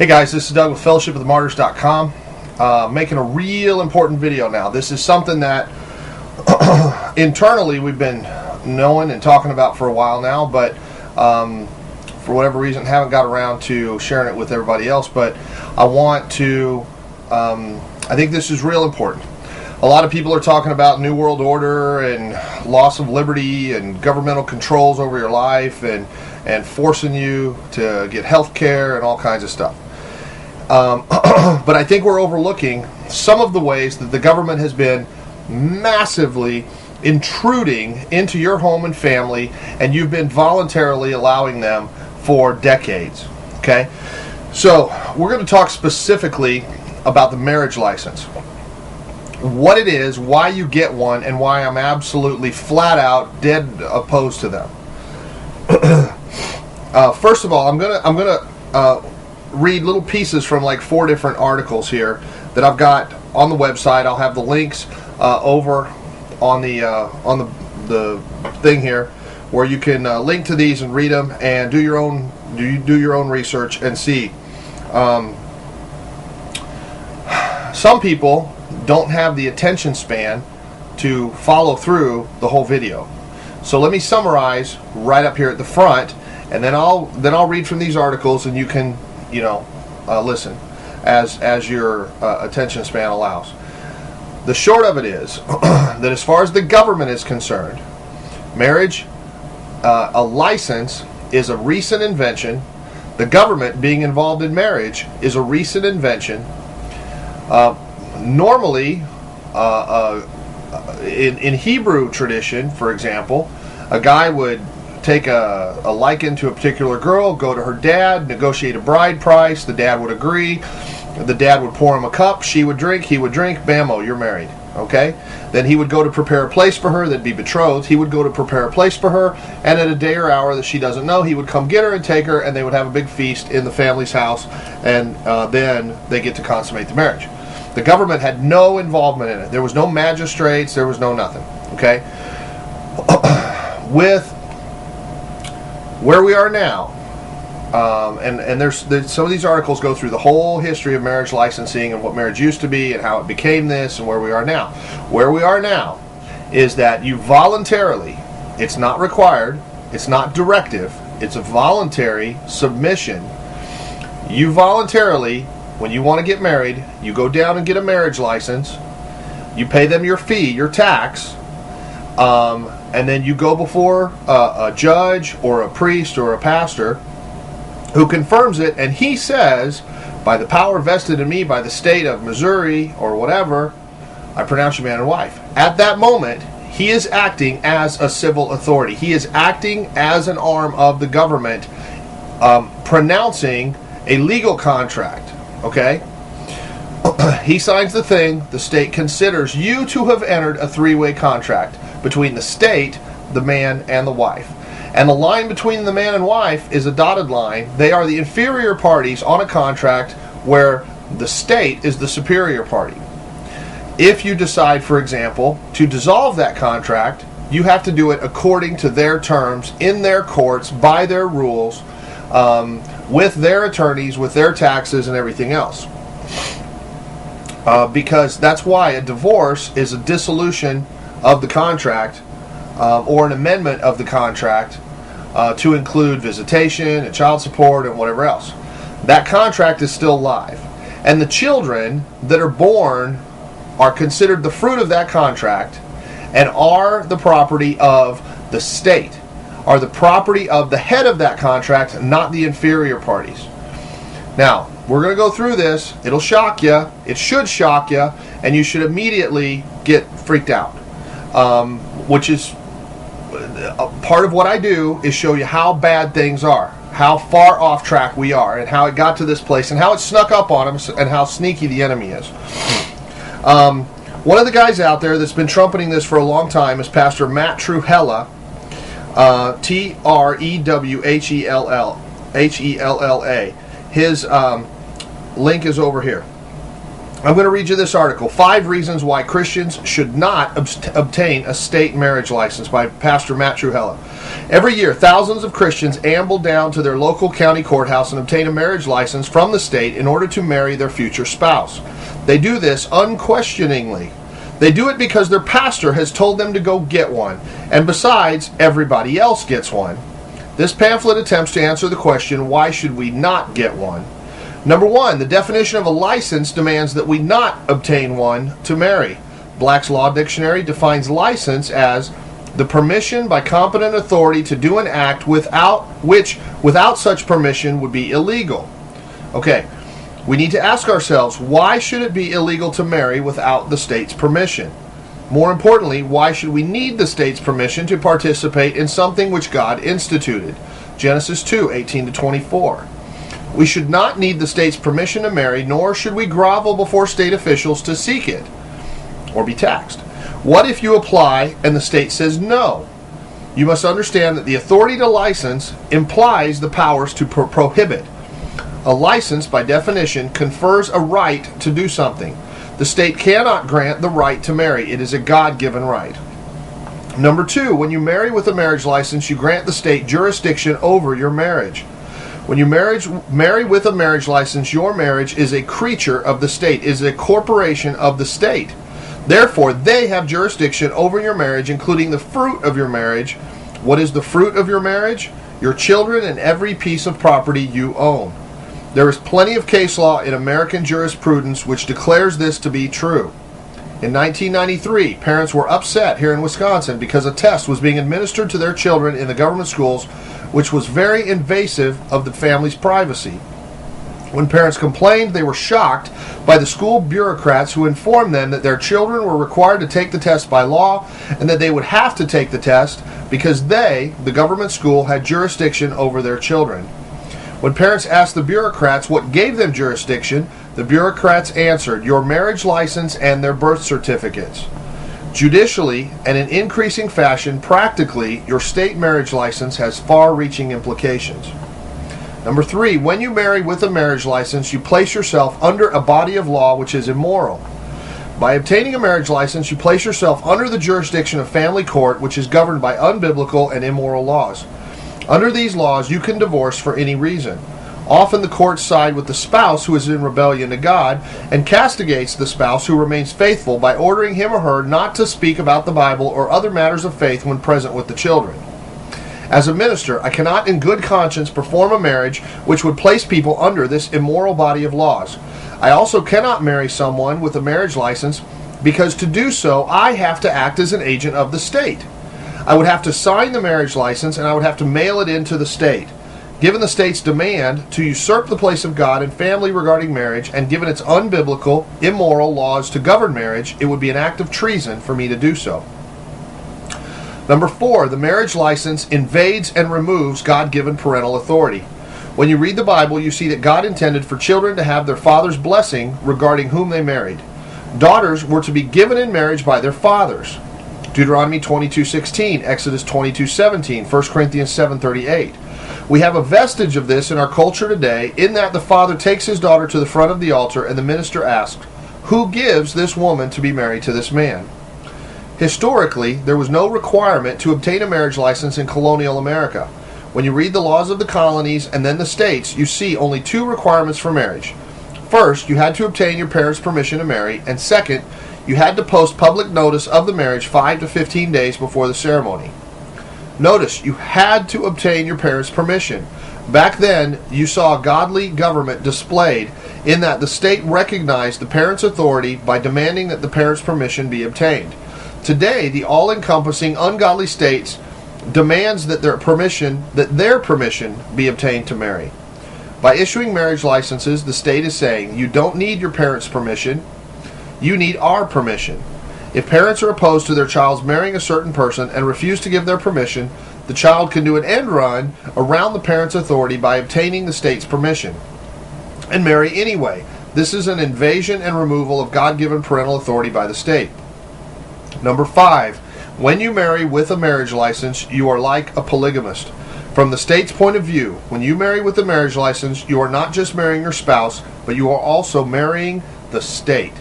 Hey guys, this is Doug with fellowshipofthemartyrs.com. Making a real important video now. This is something that internally we've been knowing and talking about for a while now, but for whatever reason haven't got around to sharing it with everybody else. But I want to, I think this is real important. A lot of people are talking about New World Order and loss of liberty and governmental controls over your life and forcing you to get health care and all kinds of stuff. But I think we're overlooking some of the ways that the government has been massively intruding into your home and family, and you've been voluntarily allowing them for decades. Okay? So, we're going to talk specifically about the marriage license. What it is, why you get one, and why I'm absolutely flat out dead opposed to them. First of all, I'm gonna read little pieces from like 4 different articles here that I've got on the website. I'll have the links over on the thing here, where you can link to these and read them and do your own research and see. Some people don't have the attention span to follow through the whole video. So let me summarize right up here at the front, and then I'll read from these articles, and you can listen as your attention span allows. The short of it is that as far as the government is concerned, marriage, a license is a recent invention. The government being involved in marriage is a recent invention. Normally, in Hebrew tradition, for example, a guy would take a liking to a particular girl, go to her dad, negotiate a bride price, the dad would agree, the dad would pour him a cup, she would drink, he would drink, bammo, you're married. Okay? Then he would go to prepare a place for her, they'd be betrothed, he would go to prepare a place for her, and at a day or hour that she doesn't know, he would come get her and take her, and they would have a big feast in the family's house, and then they get to consummate the marriage. The government had no involvement in it. There was no magistrates, there was no nothing. Okay? With where we are now, and there's some of these articles go through the whole history of marriage licensing and what marriage used to be and how it became this and where we are now. Where we are now is that you voluntarily, it's not required, it's not directive, it's a voluntary submission. You voluntarily, when you want to get married, you go down and get a marriage license, you pay them your fee, your tax, and then you go before a judge or a priest or a pastor who confirms it, and he says, by the power vested in me by the state of Missouri or whatever, I pronounce you man and wife. At that moment, he is acting as a civil authority. He is acting as an arm of the government, pronouncing a legal contract. Okay? He signs the thing. The state considers you to have entered a 3-way contract between the state, the man, and the wife. And the line between the man and wife is a dotted line. They are the inferior parties on a contract where the state is the superior party. If you decide, for example, to dissolve that contract, you have to do it according to their terms, in their courts, by their rules, with their attorneys, with their taxes and everything else. Because that's why a divorce is a dissolution of the contract, or an amendment of the contract to include visitation and child support and whatever else. That contract is still live. And the children that are born are considered the fruit of that contract and are the property of the state, are the property of the head of that contract, not the inferior parties. Now, we're going to go through this. It'll shock you. It should shock you, and you should immediately get freaked out. Which is part of what I do, is show you how bad things are, how far off track we are, and how it got to this place, and how it snuck up on us, and how sneaky the enemy is. One of the guys out there that's been trumpeting this for a long time is Pastor Matt Trewhella, Trewhella. His link is over here. I'm going to read you this article, 5 Reasons Why Christians Should Not Obtain a State Marriage License, by Pastor Matt Trewhella. Every year, thousands of Christians amble down to their local county courthouse and obtain a marriage license from the state in order to marry their future spouse. They do this unquestioningly. They do it because their pastor has told them to go get one, and besides, everybody else gets one. This pamphlet attempts to answer the question, why should we not get one? Number 1, the definition of a license demands that we not obtain one to marry. Black's Law Dictionary defines license as the permission by competent authority to do an act without such permission would be illegal. Okay, we need to ask ourselves, why should it be illegal to marry without the state's permission? More importantly, why should we need the state's permission to participate in something which God instituted? Genesis 2:18-24. We should not need the state's permission to marry, nor should we grovel before state officials to seek it or be taxed. What if you apply and the state says no? You must understand that the authority to license implies the powers to prohibit. A license, by definition, confers a right to do something. The state cannot grant the right to marry. It is a God-given right. Number 2, when you marry with a marriage license, you grant the state jurisdiction over your marriage. When you marry with a marriage license, your marriage is a creature of the state, is a corporation of the state. Therefore, they have jurisdiction over your marriage, including the fruit of your marriage. What is the fruit of your marriage? Your children and every piece of property you own. There is plenty of case law in American jurisprudence which declares this to be true. In 1993, parents were upset here in Wisconsin because a test was being administered to their children in the government schools, which was very invasive of the family's privacy. When parents complained, they were shocked by the school bureaucrats who informed them that their children were required to take the test by law and that they would have to take the test because they, the government school, had jurisdiction over their children. When parents asked the bureaucrats what gave them jurisdiction, the bureaucrats answered, your marriage license and their birth certificates. Judicially, and in increasing fashion, practically, your state marriage license has far-reaching implications. Number 3, when you marry with a marriage license, you place yourself under a body of law which is immoral. By obtaining a marriage license, you place yourself under the jurisdiction of family court, which is governed by unbiblical and immoral laws. Under these laws, you can divorce for any reason. Often the courts side with the spouse who is in rebellion to God and castigates the spouse who remains faithful by ordering him or her not to speak about the Bible or other matters of faith when present with the children. As a minister, I cannot in good conscience perform a marriage which would place people under this immoral body of laws. I also cannot marry someone with a marriage license because to do so, I have to act as an agent of the state. I would have to sign the marriage license and I would have to mail it in to the state. Given the state's demand to usurp the place of God in family regarding marriage, and given its unbiblical, immoral laws to govern marriage, it would be an act of treason for me to do so. Number 4, the marriage license invades and removes God-given parental authority. When you read the Bible, you see that God intended for children to have their father's blessing regarding whom they married. Daughters were to be given in marriage by their fathers. Deuteronomy 22:16, Exodus 22:17, 1 Corinthians 7:38. We have a vestige of this in our culture today, in that the father takes his daughter to the front of the altar and the minister asks, who gives this woman to be married to this man? Historically, there was no requirement to obtain a marriage license in colonial America. When you read the laws of the colonies and then the states, you see only 2 requirements for marriage. First, you had to obtain your parents' permission to marry, and second, you had to post public notice of the marriage 5 to 15 days before the ceremony. Notice, you had to obtain your parents' permission. Back then, you saw godly government displayed in that the state recognized the parents' authority by demanding that the parents' permission be obtained. Today, the all-encompassing ungodly state demands that their permission be obtained to marry. By issuing marriage licenses, the state is saying, you don't need your parents' permission, you need our permission. If parents are opposed to their child's marrying a certain person and refuse to give their permission, the child can do an end run around the parent's authority by obtaining the state's permission and marry anyway. This is an invasion and removal of God-given parental authority by the state. Number 5, when you marry with a marriage license, you are like a polygamist. From the state's point of view, when you marry with a marriage license, you are not just marrying your spouse, but you are also marrying the state.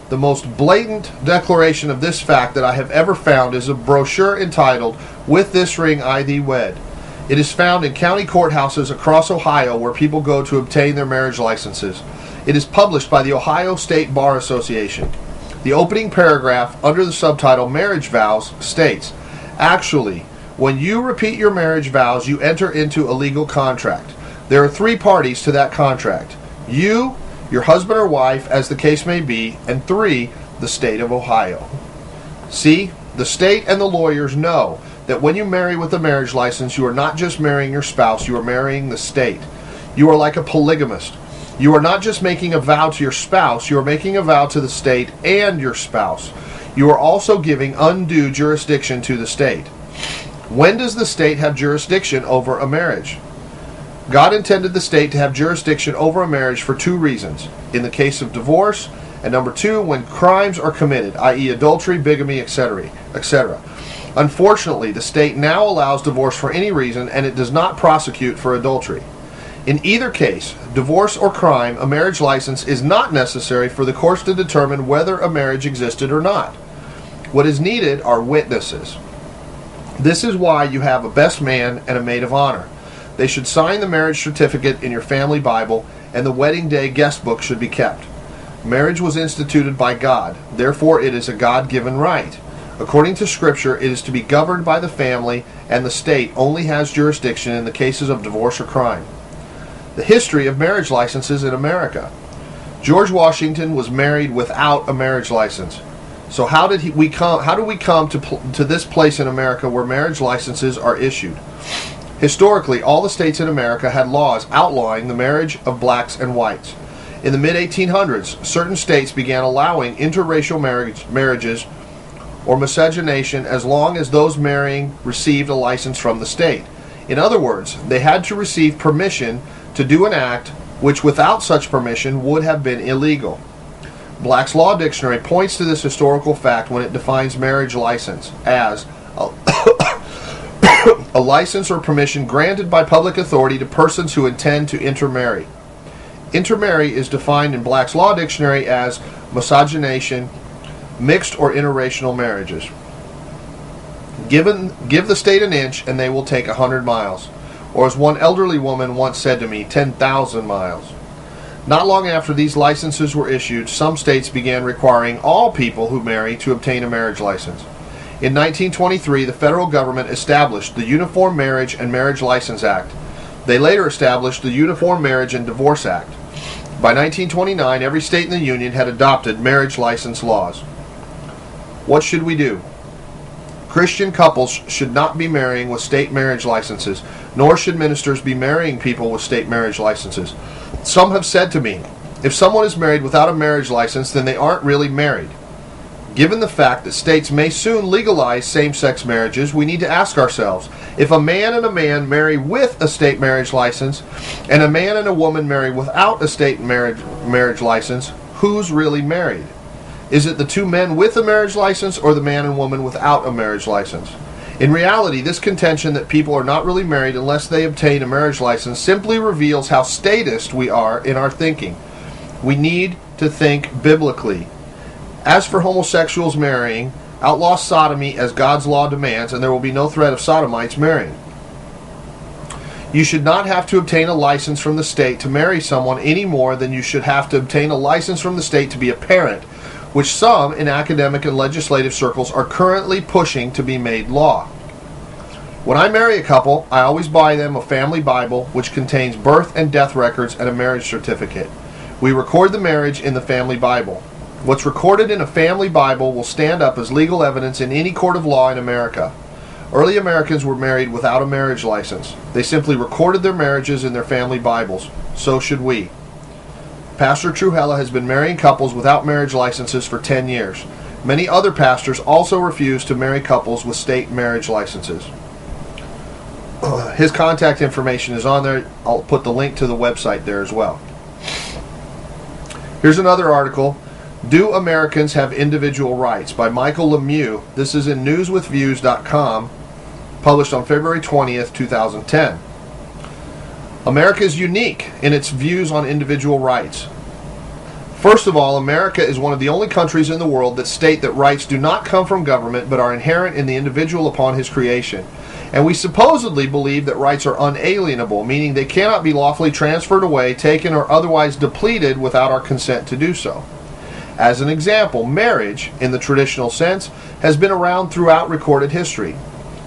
The most blatant declaration of this fact that I have ever found is a brochure entitled, "With This Ring I Thee Wed." It is found in county courthouses across Ohio where people go to obtain their marriage licenses. It is published by the Ohio State Bar Association. The opening paragraph under the subtitle Marriage Vows states, "Actually, when you repeat your marriage vows, you enter into a legal contract. There are 3 parties to that contract. You, your husband or wife, as the case may be, and 3, the state of Ohio." See, the state and the lawyers know that when you marry with a marriage license, you are not just marrying your spouse, you are marrying the state. You are like a polygamist. You are not just making a vow to your spouse, you are making a vow to the state and your spouse. You are also giving undue jurisdiction to the state. When does the state have jurisdiction over a marriage? God intended the state to have jurisdiction over a marriage for 2 reasons. In the case of divorce, and number 2, when crimes are committed, i.e. adultery, bigamy, etc., etc. Unfortunately, the state now allows divorce for any reason, and it does not prosecute for adultery. In either case, divorce or crime, a marriage license is not necessary for the courts to determine whether a marriage existed or not. What is needed are witnesses. This is why you have a best man and a maid of honor. They should sign the marriage certificate in your family Bible, and the wedding day guest book should be kept. Marriage was instituted by God, therefore it is a God-given right. According to Scripture, it is to be governed by the family, and the state only has jurisdiction in the cases of divorce or crime. The history of marriage licenses in America. George Washington was married without a marriage license. So how do we come to this place in America where marriage licenses are issued? Historically, all the states in America had laws outlawing the marriage of blacks and whites. In the mid-1800s, certain states began allowing interracial marriages or miscegenation as long as those marrying received a license from the state. In other words, they had to receive permission to do an act which without such permission would have been illegal. Black's Law Dictionary points to this historical fact when it defines marriage license as a license or permission granted by public authority to persons who intend to intermarry. Intermarry is defined in Black's Law Dictionary as miscegenation, mixed or interracial marriages. Give the state an inch and they will take 100 miles. Or as one elderly woman once said to me, 10,000 miles. Not long after these licenses were issued, some states began requiring all people who marry to obtain a marriage license. In 1923, the federal government established the Uniform Marriage and Marriage License Act. They later established the Uniform Marriage and Divorce Act. By 1929, every state in the Union had adopted marriage license laws. What should we do? Christian couples should not be marrying with state marriage licenses, nor should ministers be marrying people with state marriage licenses. Some have said to me, if someone is married without a marriage license, then they aren't really married. Given the fact that states may soon legalize same-sex marriages, we need to ask ourselves, if a man and a man marry with a state marriage license, and a man and a woman marry without a state marriage license, who's really married? Is it the 2 men with a marriage license or the man and woman without a marriage license? In reality, this contention that people are not really married unless they obtain a marriage license simply reveals how statist we are in our thinking. We need to think biblically. As for homosexuals marrying, outlaw sodomy as God's law demands, and there will be no threat of sodomites marrying. You should not have to obtain a license from the state to marry someone any more than you should have to obtain a license from the state to be a parent, which some in academic and legislative circles are currently pushing to be made law. When I marry a couple, I always buy them a family Bible which contains birth and death records and a marriage certificate. We record the marriage in the family Bible. What's recorded in a family Bible will stand up as legal evidence in any court of law in America. Early Americans were married without a marriage license. They simply recorded their marriages in their family Bibles. So should we. Pastor Truhella has been marrying couples without marriage licenses for 10 years. Many other pastors also refuse to marry couples with state marriage licenses. His contact information is on there. I'll put the link to the website there as well. Here's another article. Do Americans Have Individual Rights? By Michael Lemieux. This is in newswithviews.com, published on February 20th, 2010. America is unique in its views on individual rights. First of all, America is one of the only countries in the world that state that rights do not come from government but are inherent in the individual upon his creation. And we supposedly believe that rights are unalienable, meaning they cannot be lawfully transferred away, taken, or otherwise depleted without our consent to do so. As an example, marriage, in the traditional sense, has been around throughout recorded history.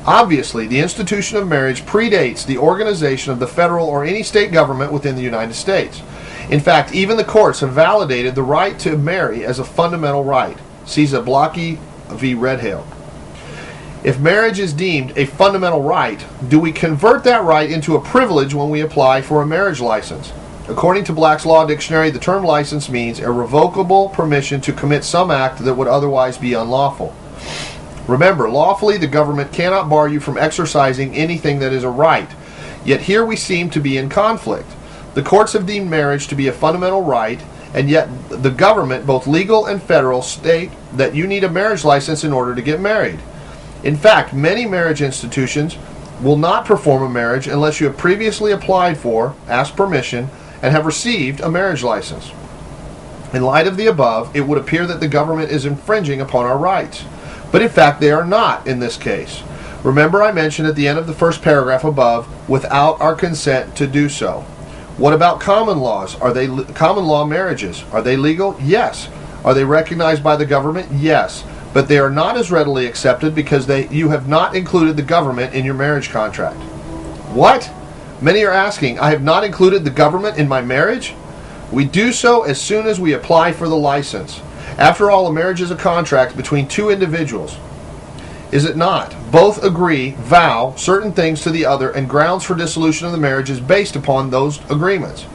Obviously, the institution of marriage predates the organization of the federal or any state government within the United States. In fact, even the courts have validated the right to marry as a fundamental right. See Zablocki v. Redhill. If marriage is deemed a fundamental right, do we convert that right into a privilege when we apply for a marriage license? According to Black's Law Dictionary, the term license means a revocable permission to commit some act that would otherwise be unlawful. Remember, lawfully the government cannot bar you from exercising anything that is a right. Yet here we seem to be in conflict. The courts have deemed marriage to be a fundamental right, and yet the government, both legal and federal, state that you need a marriage license in order to get married. In fact, many marriage institutions will not perform a marriage unless you have previously applied for, asked permission, and have received a marriage license. In light of the above, it would appear that the government is infringing upon our rights. But in fact, they are not in this case. Remember, I mentioned at the end of the first paragraph above, without our consent to do so. What about common laws? Are they common law marriages? Are they legal? Yes. Are they recognized by the government? Yes. But they are not as readily accepted because you have not included the government in your marriage contract. What? Many are asking, I have not included the government in my marriage? We do so as soon as we apply for the license. After all, a marriage is a contract between two individuals. Is it not? Both agree, vow certain things to the other, and grounds for dissolution of the marriage is based upon those agreements.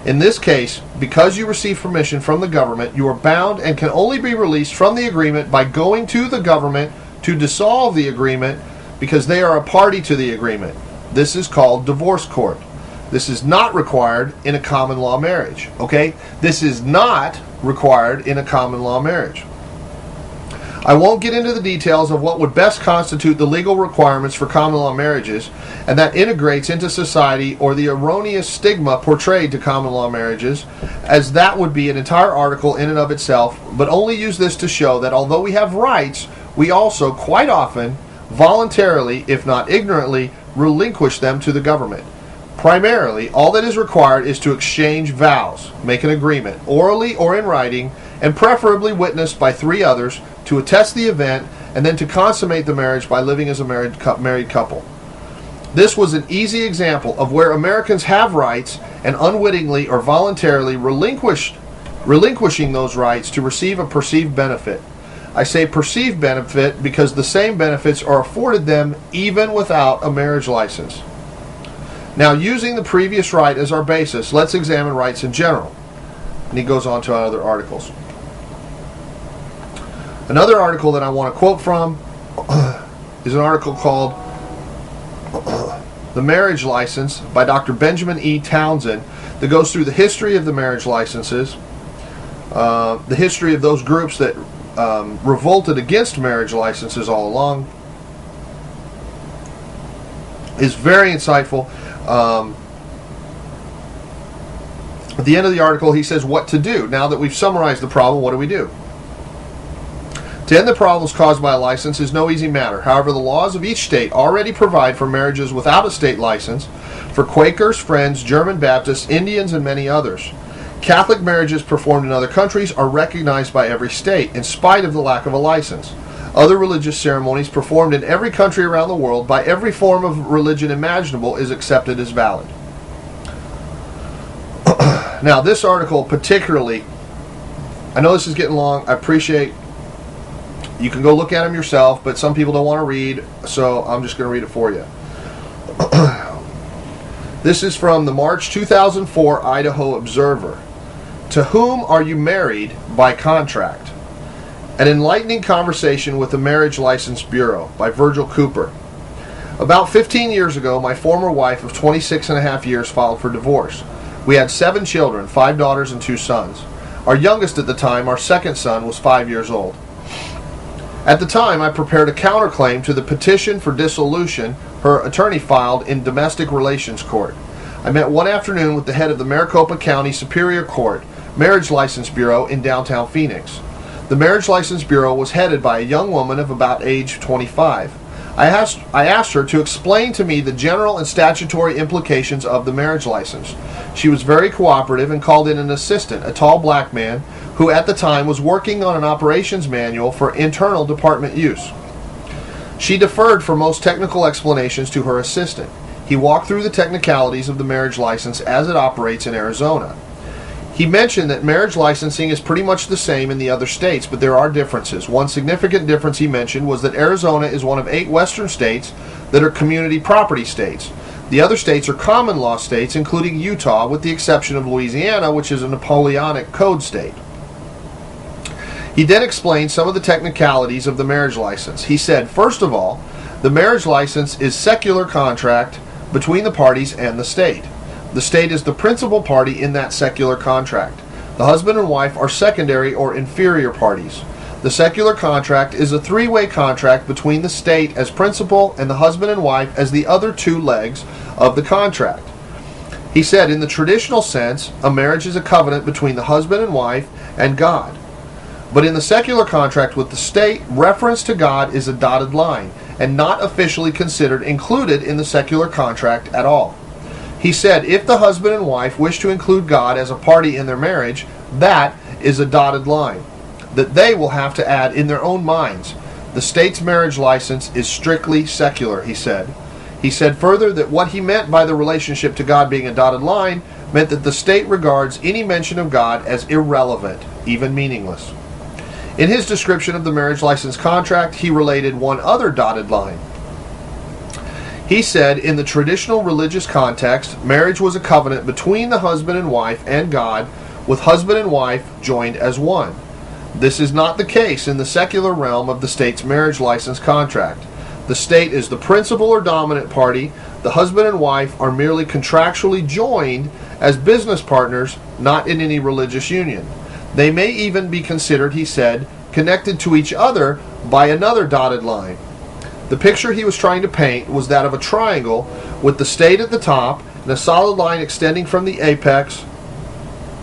In this case, because you receive permission from the government, you are bound and can only be released from the agreement by going to the government to dissolve the agreement because they are a party to the agreement. This is called divorce court. This is not required in a common law marriage. Okay? This is not required in a common law marriage. I won't get into the details of what would best constitute the legal requirements for common law marriages, and that integrates into society or the erroneous stigma portrayed to common law marriages, as that would be an entire article in and of itself, but only use this to show that although we have rights, we also quite often, voluntarily, if not ignorantly, relinquish them to the government. Primarily, all that is required is to exchange vows, make an agreement, orally or in writing, and preferably witnessed by 3 others, to attest the event, and then to consummate the marriage by living as a married couple. This was an easy example of where Americans have rights and unwittingly or voluntarily relinquishing those rights to receive a perceived benefit. I say perceived benefit because the same benefits are afforded them even without a marriage license. Now, using the previous right as our basis, let's examine rights in general. And he goes on to other articles. Another article that I want to quote from is an article called The Marriage License by Dr. Benjamin E. Townsend that goes through the history of the marriage licenses, the history of those groups that revolted against marriage licenses all along. Is very insightful. At the end of the article, he says what to do. Now that we've summarized the problem, what do we do? To end the problems caused by a license is no easy matter. However, the laws of each state already provide for marriages without a state license for Quakers, Friends, German Baptists, Indians, and many others. Catholic marriages performed in other countries are recognized by every state, in spite of the lack of a license. Other religious ceremonies performed in every country around the world by every form of religion imaginable is accepted as valid. Now, this article particularly, I know this is getting long. I appreciate you can go look at them yourself, but some people don't want to read, so I'm just going to read it for you. This is from the March 2004 Idaho Observer. To whom are you married by contract? An enlightening conversation with the Marriage License Bureau by Virgil Cooper. About 15 years ago, my former wife of 26 and a half years filed for divorce. We had 7 children, 5 daughters and 2 sons. Our youngest at the time, our second son, was 5 years old. At the time, I prepared a counterclaim to the petition for dissolution her attorney filed in Domestic Relations Court. I met one afternoon with the head of the Maricopa County Superior Court, Marriage License Bureau in downtown Phoenix. The Marriage License Bureau was headed by a young woman of about age 25. I asked her to explain to me the general and statutory implications of the marriage license. She was very cooperative and called in an assistant, a tall black man, who at the time was working on an operations manual for internal department use. She deferred for most technical explanations to her assistant. He walked through the technicalities of the marriage license as it operates in Arizona. He mentioned that marriage licensing is pretty much the same in the other states, but there are differences. One significant difference he mentioned was that Arizona is one of 8 western states that are community property states. The other states are common law states, including Utah, with the exception of Louisiana, which is a Napoleonic code state. He then explained some of the technicalities of the marriage license. He said, first of all, the marriage license is secular contract between the parties and the state. The state is the principal party in that secular contract. The husband and wife are secondary or inferior parties. The secular contract is a 3-way contract between the state as principal and the husband and wife as the other 2 legs of the contract. He said, in the traditional sense, a marriage is a covenant between the husband and wife and God. But in the secular contract with the state, reference to God is a dotted line and not officially considered included in the secular contract at all. He said, if the husband and wife wish to include God as a party in their marriage, that is a dotted line that they will have to add in their own minds. The state's marriage license is strictly secular, he said. He said further that what he meant by the relationship to God being a dotted line meant that the state regards any mention of God as irrelevant, even meaningless. In his description of the marriage license contract, he related one other dotted line. He said, in the traditional religious context, marriage was a covenant between the husband and wife and God, with husband and wife joined as one. This is not the case in the secular realm of the state's marriage license contract. The state is the principal or dominant party. The husband and wife are merely contractually joined as business partners, not in any religious union. They may even be considered, he said, connected to each other by another dotted line. The picture he was trying to paint was that of a triangle with the state at the top and a solid line extending from the apex,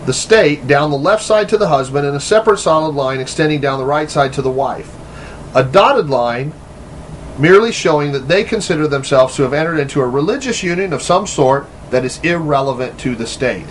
the state, down the left side to the husband, and a separate solid line extending down the right side to the wife. A dotted line merely showing that they consider themselves to have entered into a religious union of some sort that is irrelevant to the state.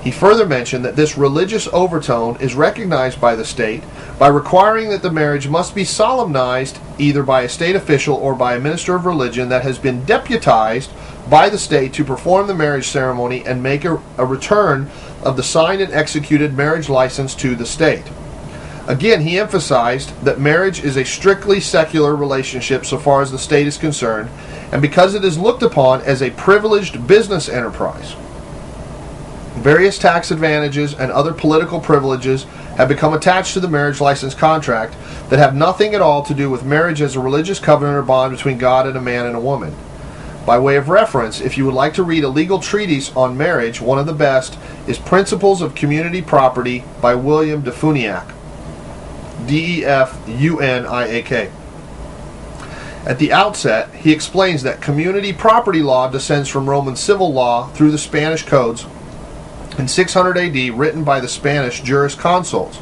He further mentioned that this religious overtone is recognized by the state by requiring that the marriage must be solemnized either by a state official or by a minister of religion that has been deputized by the state to perform the marriage ceremony and make a return of the signed and executed marriage license to the state. Again, he emphasized that marriage is a strictly secular relationship so far as the state is concerned, and because it is looked upon as a privileged business enterprise. Various tax advantages and other political privileges have become attached to the marriage license contract that have nothing at all to do with marriage as a religious covenant or bond between God and a man and a woman. By way of reference, if you would like to read a legal treatise on marriage, one of the best is Principles of Community Property by William Defuniak. D-E-F-U-N-I-A-K. At the outset, he explains that community property law descends from Roman civil law through the Spanish codes in 600 AD, written by the Spanish jurisconsults.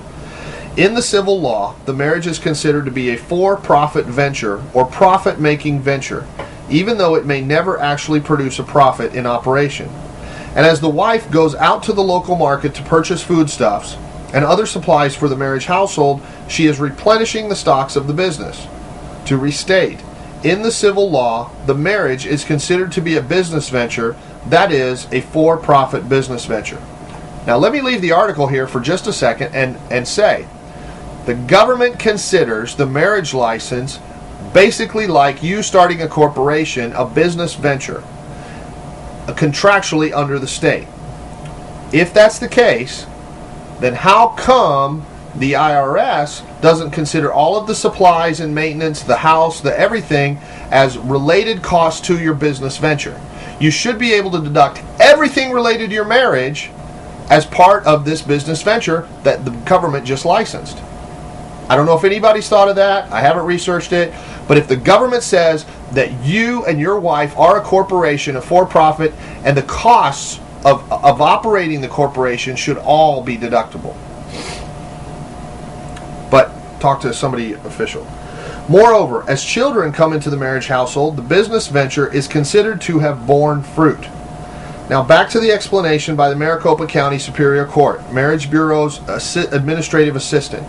In the civil law, the marriage is considered to be a for-profit venture or profit-making venture, even though it may never actually produce a profit in operation. And as the wife goes out to the local market to purchase foodstuffs and other supplies for the marriage household, she is replenishing the stocks of the business. To restate, in the civil law, the marriage is considered to be a business venture, that is, a for-profit business venture. Now let me leave the article here for just a second and say, the government considers the marriage license basically like you starting a corporation, a business venture, contractually under the state. If that's the case, then how come the IRS doesn't consider all of the supplies and maintenance, the house, the everything, as related costs to your business venture? You should be able to deduct everything related to your marriage as part of this business venture that the government just licensed. I don't know if anybody's thought of that. I haven't researched it. But if the government says that you and your wife are a corporation, a for-profit, and the costs of operating the corporation should all be deductible. But talk to somebody official. Moreover, as children come into the marriage household, the business venture is considered to have borne fruit. Now back to the explanation by the Maricopa County Superior Court, Marriage Bureau's administrative assistant.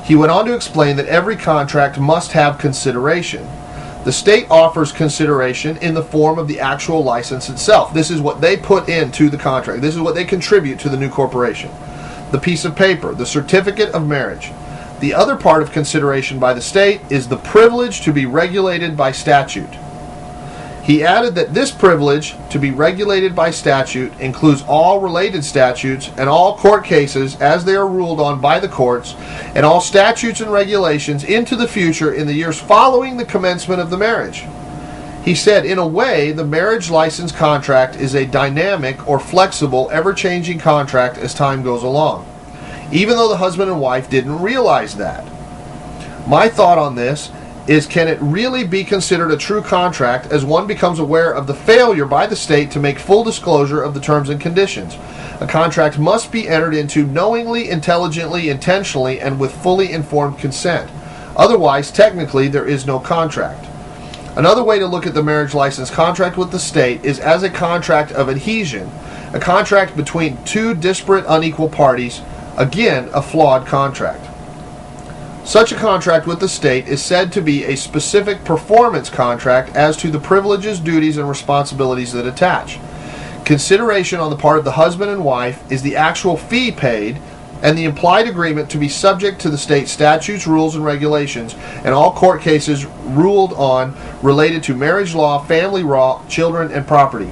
He went on to explain that every contract must have consideration. The state offers consideration in the form of the actual license itself. This is what they put into the contract. This is what they contribute to the new corporation. The piece of paper, the certificate of marriage. The other part of consideration by the state is the privilege to be regulated by statute. He added that this privilege to be regulated by statute includes all related statutes and all court cases as they are ruled on by the courts, and all statutes and regulations into the future in the years following the commencement of the marriage. He said, in a way, the marriage license contract is a dynamic or flexible, ever-changing contract as time goes along, even though the husband and wife didn't realize that. My thought on this is, can it really be considered a true contract as one becomes aware of the failure by the state to make full disclosure of the terms and conditions? A contract must be entered into knowingly, intelligently, intentionally, and with fully informed consent. Otherwise, technically, there is no contract. Another way to look at the marriage license contract with the state is as a contract of adhesion, a contract between two disparate, unequal parties, again, a flawed contract. Such a contract with the state is said to be a specific performance contract as to the privileges, duties, and responsibilities that attach. Consideration on the part of the husband and wife is the actual fee paid and the implied agreement to be subject to the state statutes, rules, and regulations, and all court cases ruled on related to marriage law, family law, children, and property.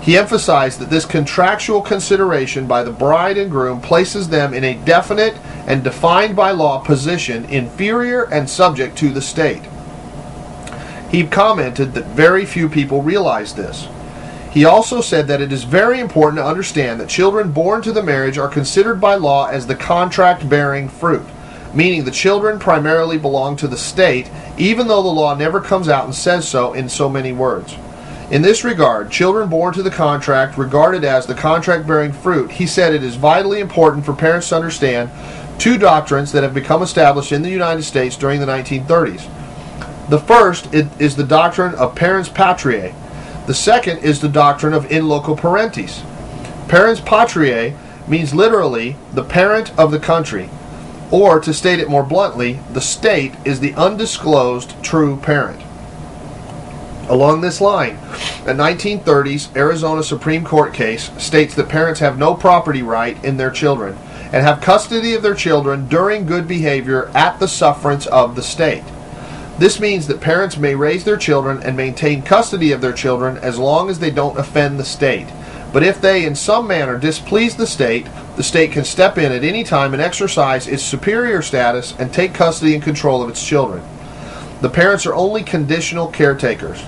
He emphasized that this contractual consideration by the bride and groom places them in a definite and defined by law position inferior and subject to the state. He commented that very few people realize this. He also said that it is very important to understand that children born to the marriage are considered by law as the contract-bearing fruit, meaning the children primarily belong to the state, even though the law never comes out and says so in so many words. In this regard, children born to the contract regarded as the contract-bearing fruit, he said it is vitally important for parents to understand two doctrines that have become established in the United States during the 1930s. The first is the doctrine of parens patriae. The second is the doctrine of in loco parentis. Parens patriae means literally the parent of the country, or to state it more bluntly, the state is the undisclosed true parent. Along this line, a 1930s Arizona Supreme Court case states that parents have no property right in their children and have custody of their children during good behavior at the sufferance of the state. This means that parents may raise their children and maintain custody of their children as long as they don't offend the state. But if they in some manner displease the state can step in at any time and exercise its superior status and take custody and control of its children. The parents are only conditional caretakers.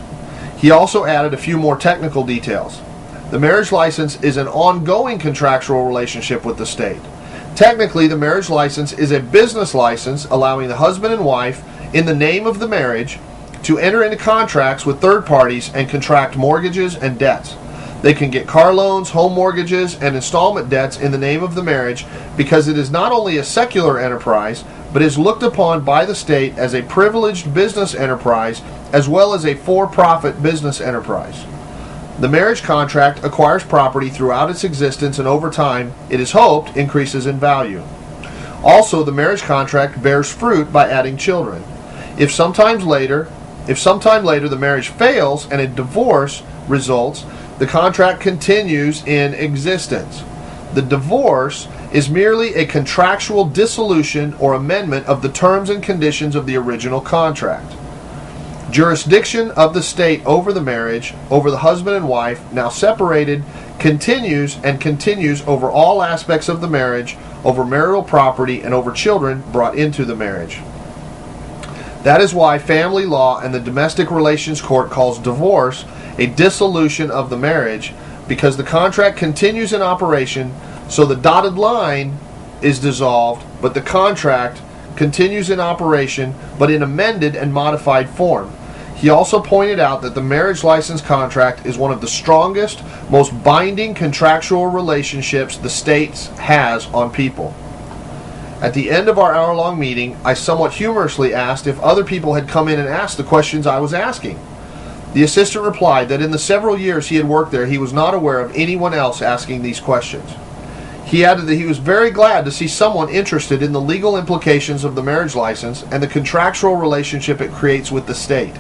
He also added a few more technical details. The marriage license is an ongoing contractual relationship with the state. Technically, the marriage license is a business license allowing the husband and wife, in the name of the marriage, to enter into contracts with third parties and contract mortgages and debts. They can get car loans, home mortgages, and installment debts in the name of the marriage because it is not only a secular enterprise, but is looked upon by the state as a privileged business enterprise as well as a for-profit business enterprise. The marriage contract acquires property throughout its existence and over time, it is hoped, increases in value. Also, the marriage contract bears fruit by adding children. If sometime later the marriage fails and a divorce results, the contract continues in existence. The divorce is merely a contractual dissolution or amendment of the terms and conditions of the original contract. Jurisdiction of the state over the marriage, over the husband and wife, now separated, continues over all aspects of the marriage, over marital property, and over children brought into the marriage. That is why family law and the domestic relations court calls divorce a dissolution of the marriage, because the contract continues in operation, so the dotted line is dissolved, but the contract continues in operation, but in amended and modified form. He also pointed out that the marriage license contract is one of the strongest, most binding contractual relationships the state has on people. At the end of our hour-long meeting, I somewhat humorously asked if other people had come in and asked the questions I was asking. The assistant replied that in the several years he had worked there, he was not aware of anyone else asking these questions. He added that he was very glad to see someone interested in the legal implications of the marriage license and the contractual relationship it creates with the state.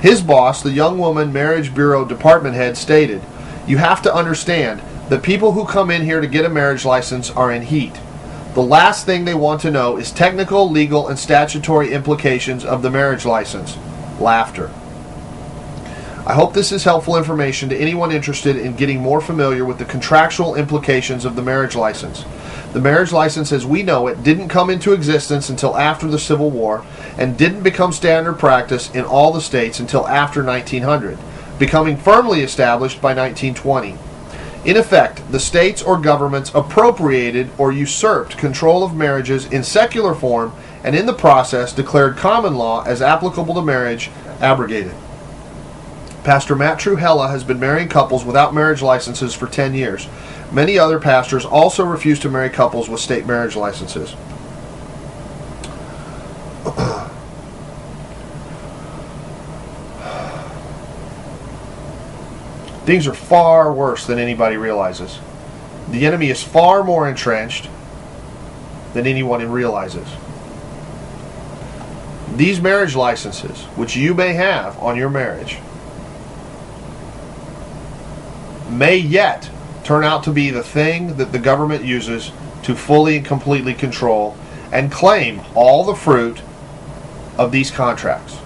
His boss, the young woman marriage bureau department head, stated, "You have to understand that people who come in here to get a marriage license are in heat. The last thing they want to know is technical, legal, and statutory implications of the marriage license." Laughter. I hope this is helpful information to anyone interested in getting more familiar with the contractual implications of the marriage license. The marriage license as we know it didn't come into existence until after the Civil War and didn't become standard practice in all the states until after 1900, becoming firmly established by 1920. In effect, the states or governments appropriated or usurped control of marriages in secular form and in the process declared common law as applicable to marriage abrogated. Pastor Matt Trewhella has been marrying couples without marriage licenses for 10 years. Many other pastors also refuse to marry couples with state marriage licenses. Things are far worse than anybody realizes. The enemy is far more entrenched than anyone realizes. These marriage licenses, which you may have on your marriage, may yet turn out to be the thing that the government uses to fully and completely control and claim all the fruit of these contracts.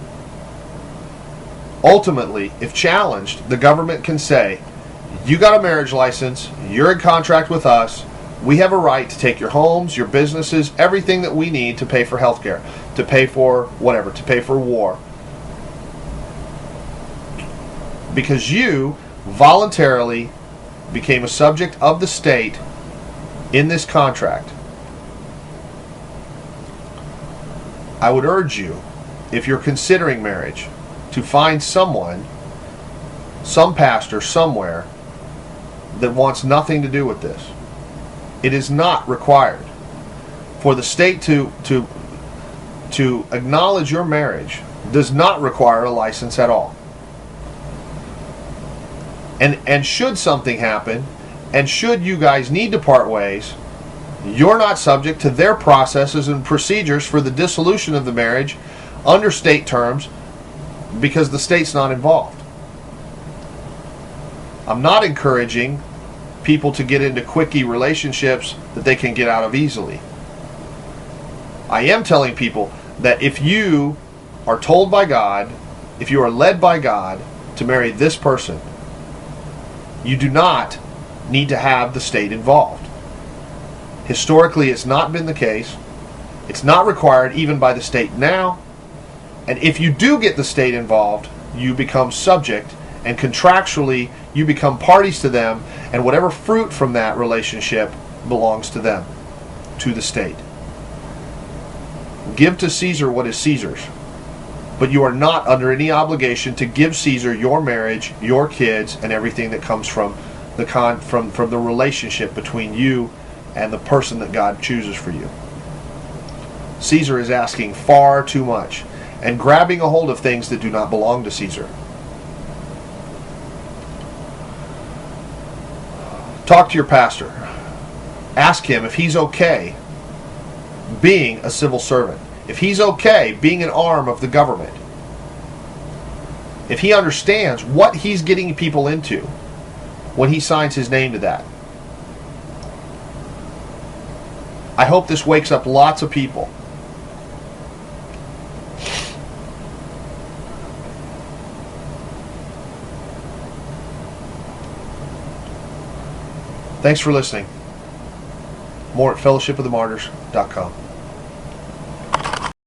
Ultimately, if challenged, the government can say, you got a marriage license, you're in contract with us, we have a right to take your homes, your businesses, everything that we need to pay for health care, to pay for whatever, to pay for war. Because you voluntarily became a subject of the state in this contract. I would urge you, if you're considering marriage, to find someone, some pastor somewhere, that wants nothing to do with this. It is not required for the state to acknowledge your marriage. Does not require a license at all. And should something happen, and should you guys need to part ways, you're not subject to their processes and procedures for the dissolution of the marriage under state terms, because the state's not involved. I'm not encouraging people to get into quickie relationships that they can get out of easily. I am telling people that if you are told by God, if you are led by God to marry this person, you do not need to have the state involved. Historically, it's not been the case. It's not required even by the state now. And if you do get the state involved, you become subject, and contractually you become parties to them, and whatever fruit from that relationship belongs to them, to the state. Give to Caesar what is Caesar's. But you are not under any obligation to give Caesar your marriage, your kids, and everything that comes from the relationship between you and the person that God chooses for you. Caesar is asking far too much and grabbing a hold of things that do not belong to Caesar. Talk to your pastor. Ask him if he's okay being a civil servant. If he's okay being an arm of the government. If he understands what he's getting people into when he signs his name to that. I hope this wakes up lots of people. Thanks for listening. More at fellowshipofthemartyrs.com.